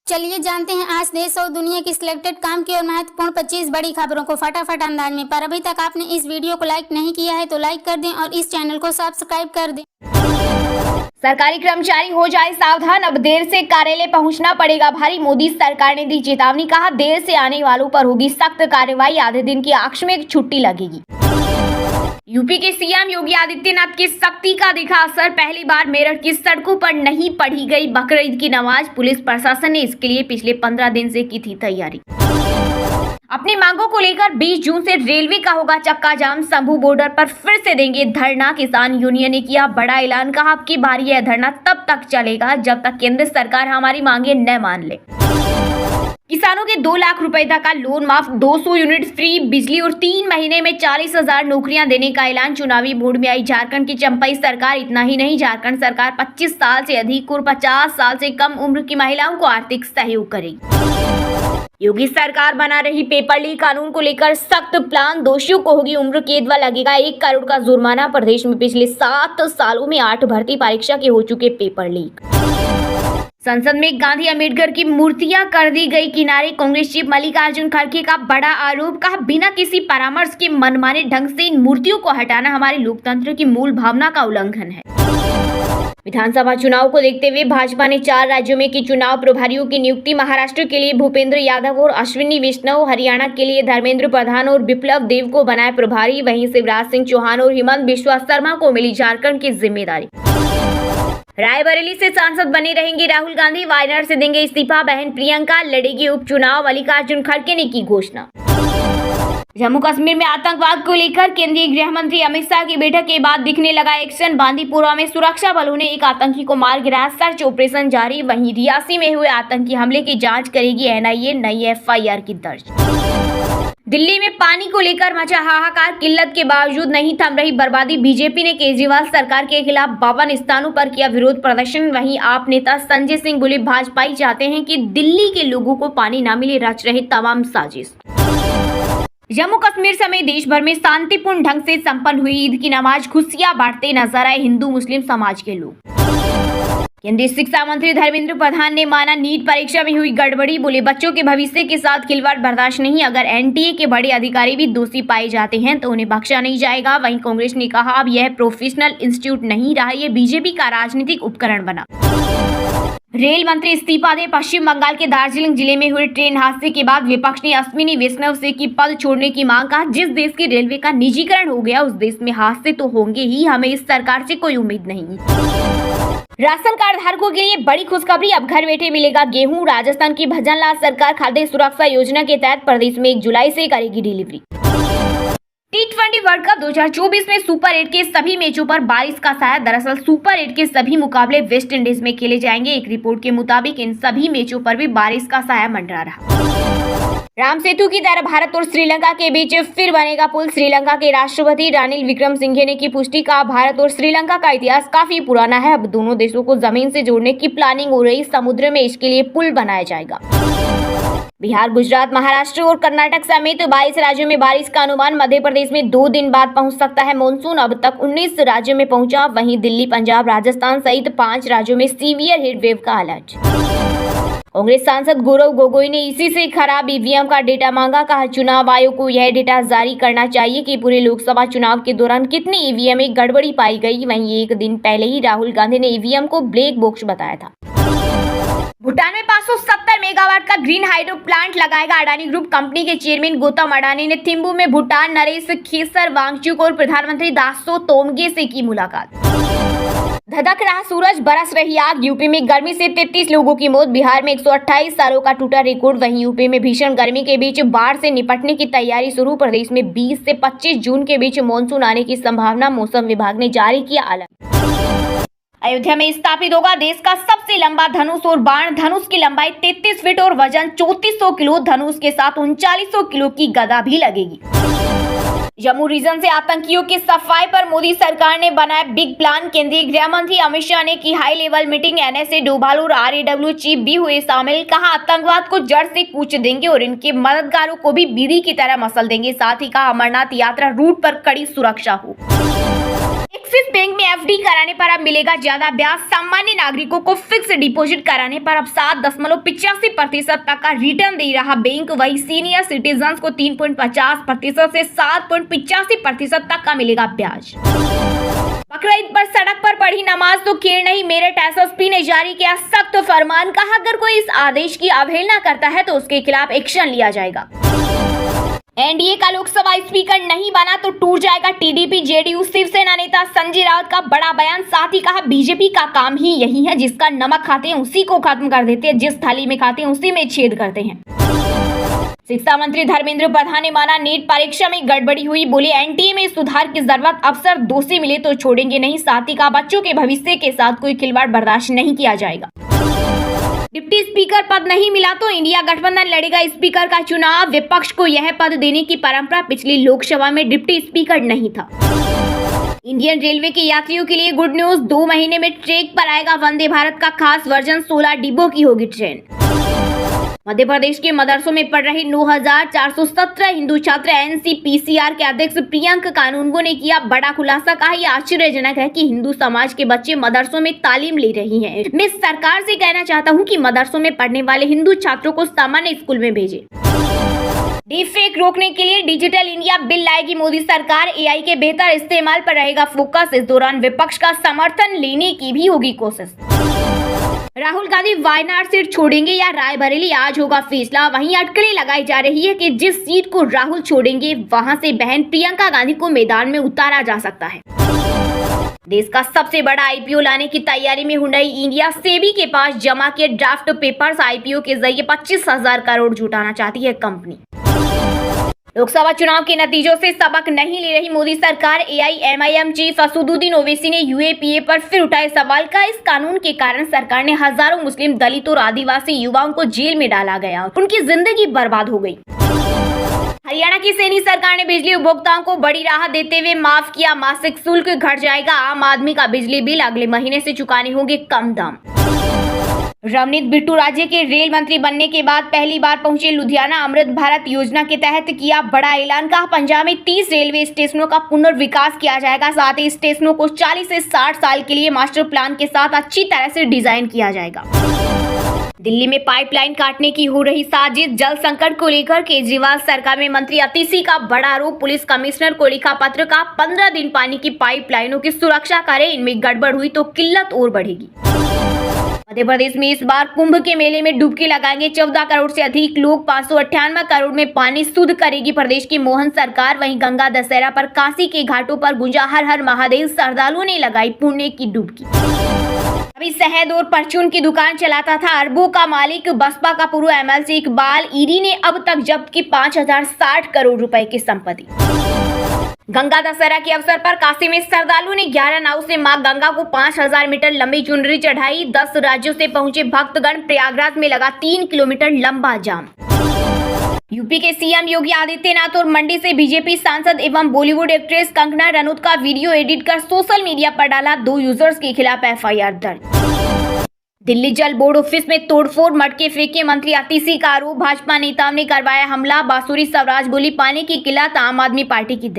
चलिए जानते हैं आज देश और दुनिया की सिलेक्टेड काम की और महत्वपूर्ण 25 बड़ी खबरों को फटाफट अंदाज में। पर अभी तक आपने इस वीडियो को लाइक नहीं किया है तो लाइक कर दें और इस चैनल को सब्सक्राइब कर दें। सरकारी कर्मचारी हो जाए सावधान, अब देर से कार्यालय पहुंचना पड़ेगा भारी। मोदी सरकार ने दी चेतावनी, कहा देर से आने वालों पर होगी सख्त कार्रवाई, आधे दिन की आकस्मिक छुट्टी लगेगी। यूपी के सीएम योगी आदित्यनाथ की सख्ती का दिखा असर, पहली बार मेरठ की सड़कों पर नहीं पढ़ी गई बकरीद की नमाज। पुलिस प्रशासन ने इसके लिए पिछले 15 दिन से की थी तैयारी। अपनी मांगों को लेकर 20 जून से रेलवे का होगा चक्का जाम, शंभू बॉर्डर पर फिर से देंगे धरना। किसान यूनियन ने किया बड़ा ऐलान, कहा अब की बारी है धरना तब तक चलेगा जब तक केंद्र सरकार हमारी मांगे न मान ले। किसानों के 2 लाख रुपए तक का लोन माफ, 200 यूनिट फ्री बिजली और 3 महीने में 40,000 नौकरियां देने का ऐलान। चुनावी मूड में आई झारखंड की चंपई सरकार। इतना ही नहीं, झारखंड सरकार 25 साल से अधिक और 50 साल से कम उम्र की महिलाओं को आर्थिक सहयोग करेगी। योगी सरकार बना रही पेपर लीक कानून को लेकर सख्त प्लान, दोषियों को होगी उम्र कैद व लगेगा 1 करोड़ का जुर्माना। प्रदेश में पिछले 7 सालों में 8 भर्ती परीक्षा के हो चुके पेपर लीक। संसद में गांधी अम्बेडकर की मूर्तियां कर दी गई किनारे, कांग्रेस चीफ मल्लिकार्जुन खड़गे का बड़ा आरोप, कहा बिना किसी परामर्श के मनमाने ढंग से इन मूर्तियों को हटाना हमारे लोकतंत्र की मूल भावना का उल्लंघन है। विधानसभा चुनाव को देखते हुए भाजपा ने 4 राज्यों में की चुनाव प्रभारियों की नियुक्ति। महाराष्ट्र के लिए भूपेंद्र यादव और अश्विनी वैष्णव, हरियाणा के लिए धर्मेंद्र प्रधान और बिप्लब देव को बनाए प्रभारी। वहीं शिवराज सिंह चौहान और हिमंत बिश्वा शर्मा को मिली झारखंड की जिम्मेदारी। रायबरेली से सांसद बने रहेंगे राहुल गांधी, वायनाड से देंगे इस्तीफा। बहन प्रियंका लड़ेगी उपचुनाव, मल्लिकार्जुन खड़गे ने की घोषणा। जम्मू कश्मीर में आतंकवाद को लेकर केंद्रीय गृह मंत्री अमित शाह की बैठक के बाद दिखने लगा एक्शन। बांदीपुरा में सुरक्षा बलों ने एक आतंकी को मार गिराया, सर्च ऑपरेशन जारी। वहीं रियासी में हुए आतंकी हमले की जांच करेगी एनआईए, नई एफआईआर की दर्ज। दिल्ली में पानी को लेकर मचा हाहाकार, किल्लत के बावजूद नहीं थम रही बर्बादी। बीजेपी ने केजरीवाल सरकार के खिलाफ 52 स्थानों पर किया विरोध प्रदर्शन। वहीं आप नेता संजय सिंह बोले भाजपाई चाहते हैं कि दिल्ली के लोगों को पानी न मिले, रच रहे तमाम साजिश। जम्मू कश्मीर समेत देश भर में शांतिपूर्ण ढंग से संपन्न हुई ईद की नमाज, खुशियां बांटते नजर आए हिंदू मुस्लिम समाज के लोग। केंद्रीय शिक्षा मंत्री धर्मेंद्र प्रधान ने माना नीट परीक्षा में हुई गड़बड़ी, बोले बच्चों के भविष्य के साथ खिलवाड़ बर्दाश्त नहीं। अगर एनटीए के बड़े अधिकारी भी दोषी पाए जाते हैं तो उन्हें बख्शा नहीं जाएगा। वहीं कांग्रेस ने कहा अब यह प्रोफेशनल इंस्टीट्यूट नहीं रहा, यह बीजेपी का राजनीतिक उपकरण बना। रेल मंत्री इस्तीफा दे, पश्चिम बंगाल के दार्जिलिंग जिले में हुए ट्रेन हादसे के बाद विपक्ष ने अश्विनी वैष्णव से की पद छोड़ने की मांग। कहा जिस देश की रेलवे का निजीकरण हो गया उस देश में हादसे तो होंगे ही, हमें इस सरकार से कोई उम्मीद नहीं। राशन कार्ड धारकों के लिए बड़ी खुशखबरी, अब घर बैठे मिलेगा गेहूं। राजस्थान की भजनलाल सरकार खाद्य सुरक्षा योजना के तहत प्रदेश में 1 जुलाई से करेगी डिलीवरी। T20 वर्ल्ड कप 2024 में सुपर 8 के सभी मैचों पर बारिश का साया। दरअसल सुपर 8 के सभी मुकाबले वेस्ट इंडीज में खेले जाएंगे। एक रिपोर्ट के मुताबिक इन सभी मैचों पर भी बारिश का साया मंडरा रहा। राम सेतु की तरह भारत और श्रीलंका के बीच फिर बनेगा पुल। श्रीलंका के राष्ट्रपति रानिल विक्रमसिंघे ने की पुष्टि, कहा भारत और श्रीलंका का इतिहास काफी पुराना है, अब दोनों देशों को जमीन से जोड़ने की प्लानिंग हो रही, समुद्र में इसके लिए पुल बनाया जाएगा। बिहार, गुजरात, महाराष्ट्र और कर्नाटक समेत 22 राज्यों में बारिश का अनुमान। मध्य प्रदेश में 2 दिन बाद पहुंच सकता है मॉनसून, अब तक 19 राज्यों में पहुंचा। वहीं दिल्ली, पंजाब, राजस्थान सहित 5 राज्यों में सीवियर हीट वेव का अलर्ट। कांग्रेस सांसद गौरव गोगोई ने इसी से खराब ईवीएम का डेटा मांगा, कहा चुनाव आयोग को यह डेटा जारी करना चाहिए कि पूरे लोकसभा चुनाव के दौरान कितनी ईवीएम में गड़बड़ी पाई गई। वहीं 1 दिन पहले ही राहुल गांधी ने ईवीएम को ब्लैक बॉक्स बताया था। भूटान में 570 मेगावाट का ग्रीन हाइड्रो प्लांट लगाएगा अडानी ग्रुप। कंपनी के चेयरमैन गौतम अडानी ने थिम्पू में भूटान नरेश खेसर वांगचुक और प्रधानमंत्री दासो तोमगे से की मुलाकात। धधक रहा सूरज, बरस रही आग, यूपी में गर्मी से 33 लोगों की मौत। बिहार में 128 सालों का टूटा रिकॉर्ड। वहीं यूपी में भीषण गर्मी के बीच बाढ़ से निपटने की तैयारी शुरू। प्रदेश में 20 से 25 जून के बीच मानसून आने की संभावना, मौसम विभाग ने जारी किया अलर्ट। अयोध्या में स्थापित होगा देश का सबसे लंबा धनुष और बाण। धनुष की लंबाई 33 फीट और वजन 3400 किलो। धनुष के साथ 3900 किलो की गदा भी लगेगी। जम्मू रीजन से आतंकियों की सफाई पर मोदी सरकार ने बनाया बिग प्लान। केंद्रीय गृह मंत्री अमित शाह ने की high level meeting. NSA Doval और आरएडब्ल्यू चीफ भी हुए शामिल। कहा आतंकवाद को जड़ से कूच देंगे और इनके मददगारों को भी बीड़ी की तरह मसल देंगे। साथ ही कहा अमरनाथ यात्रा रूट पर कड़ी सुरक्षा हो। एक्सिस बैंक में एफडी कराने पर अब मिलेगा ज्यादा ब्याज। सामान्य नागरिकों को फिक्स डिपॉजिट कराने पर अब 7.85% तक का रिटर्न दे रहा बैंक, वही सीनियर सिटीजन को 3.50% से 7.85% तक का मिलेगा ब्याज। बकरीद पर सड़क पर पढ़ी नमाज तो खैर नहीं, मेरठ एसएसपी ने जारी किया सख्त फरमान। कहा अगर कोई इस आदेश की अवहेलना करता है तो उसके खिलाफ एक्शन लिया जाएगा। एनडीए का लोकसभा स्पीकर नहीं बना तो टूट जाएगा टीडीपी जेडीयू। शिवसेना नेता संजय राउत का बड़ा बयान। साथ ही कहा बीजेपी का काम ही यही है, जिसका नमक खाते हैं उसी को खत्म कर देते हैं, जिस थाली में खाते हैं उसी में छेद करते हैं। शिक्षा मंत्री धर्मेंद्र प्रधान ने माना नीट परीक्षा में गड़बड़ी हुई, बोले एनटीए में सुधार की जरूरत, अफसर दोषी मिले तो छोड़ेंगे नहीं। साथ ही कहा बच्चों के भविष्य के साथ कोई खिलवाड़ बर्दाश्त नहीं किया जाएगा। डिप्टी स्पीकर पद नहीं मिला तो इंडिया गठबंधन लड़ेगा स्पीकर का चुनाव। विपक्ष को यह पद देने की परंपरा पिछली लोकसभा में डिप्टी स्पीकर नहीं था। इंडियन रेलवे के यात्रियों के लिए गुड न्यूज, 2 महीने में ट्रैक पर आएगा वंदे भारत का खास वर्जन। 16 डिब्बों की होगी ट्रेन। मध्य प्रदेश के मदरसों में पढ़ रहे 9,417 हिंदू छात्र। एनसीपीसीआर के अध्यक्ष प्रियंक कानूनगो ने किया बड़ा खुलासा। कहा यह आश्चर्यजनक है कि हिंदू समाज के बच्चे मदरसों में तालीम ले रही हैं। मैं सरकार से कहना चाहता हूं कि मदरसों में पढ़ने वाले हिंदू छात्रों को सामान्य स्कूल में भेजें। डीप फेक रोकने के लिए डिजिटल इंडिया बिल लाएगी मोदी सरकार। एआई के बेहतर इस्तेमाल पर रहेगा फोकस। इस दौरान विपक्ष का समर्थन लेने की भी होगी कोशिश। राहुल गांधी वायनाड सीट छोड़ेंगे या रायबरेली, आज होगा फैसला। वहीं अटकलें लगाई जा रही है कि जिस सीट को राहुल छोड़ेंगे वहां से बहन प्रियंका गांधी को मैदान में उतारा जा सकता है। देश का सबसे बड़ा आईपीओ लाने की तैयारी में हुंडई इंडिया। सेबी के पास जमा किए ड्राफ्ट पेपर्स। आईपीओ के जरिए 25,000 करोड़ जुटाना चाहती है कंपनी। लोकसभा चुनाव के नतीजों से सबक नहीं ले रही मोदी सरकार। एआईएमआईएम चीफ असदुद्दीन ओवैसी ने यूएपीए पर फिर उठाए सवाल। का इस कानून के कारण सरकार ने हजारों मुस्लिम, दलित और आदिवासी युवाओं को जेल में डाला गया, उनकी जिंदगी बर्बाद हो गई। हरियाणा की सैनी सरकार ने बिजली उपभोक्ताओं को बड़ी राहत देते हुए माफ किया मासिक शुल्क, घट जाएगा आम आदमी का बिजली बिल, अगले महीने से चुकाने होंगे कम दाम। रवनीत बिट्टू राज्य के रेल मंत्री बनने के बाद पहली बार पहुंचे लुधियाना। अमृत भारत योजना के तहत किया बड़ा ऐलान। कहा पंजाब में 30 रेलवे स्टेशनों का पुनर्विकास किया जाएगा। साथ ही स्टेशनों को 40 से 60 साल के लिए मास्टर प्लान के साथ अच्छी तरह से डिजाइन किया जाएगा। दिल्ली में पाइपलाइन काटने की हो रही साजिश। जल संकट को लेकर केजरीवाल सरकार में मंत्री अतिशी का बड़ा आरोप। पुलिस कमिश्नर को लिखा पत्र। का 15 दिन पानी की पाइपलाइनों की सुरक्षा करें, इनमें गड़बड़ हुई तो किल्लत और बढ़ेगी। मध्य प्रदेश में इस बार कुंभ के मेले में डुबकी लगाएंगे 14 करोड़ से अधिक लोग। 598 करोड़ में पानी शुद्ध करेगी प्रदेश की मोहन सरकार। वहीं गंगा दशहरा पर काशी के घाटों पर गूंजा हर हर महादेव। श्रद्धालुओं ने लगाई पुण्य की डुबकी। अभी शहद और परचून की दुकान चलाता था अरबों का मालिक बसपा का पूर्व एमएलसी इकबाल। ईडी ने अब तक जब्त की 5,060 करोड़ रुपए की संपत्ति। गंगा दशहरा के अवसर पर काशी में श्रद्धालुओं ने 11 नाव से मां गंगा को 5,000 मीटर लंबी चुनरी चढ़ाई। 10 राज्यों से पहुंचे भक्तगण। प्रयागराज में लगा 3 किलोमीटर लंबा जाम। यूपी के सीएम योगी आदित्यनाथ और मंडी से बीजेपी सांसद एवं बॉलीवुड एक्ट्रेस कंगना रनौत का वीडियो एडिट कर सोशल मीडिया पर डाला। 2 यूजर्स के खिलाफ एफआईआर दर्ज। दिल्ली जल बोर्ड ऑफिस में तोड़फोड़, मटके फेंके मंत्री अतिशी का आरोप। भाजपा नेताओं ने करवाया हमला। बांसुरी स्वराज बोली पानी की किल्लत, आम आदमी पार्टी की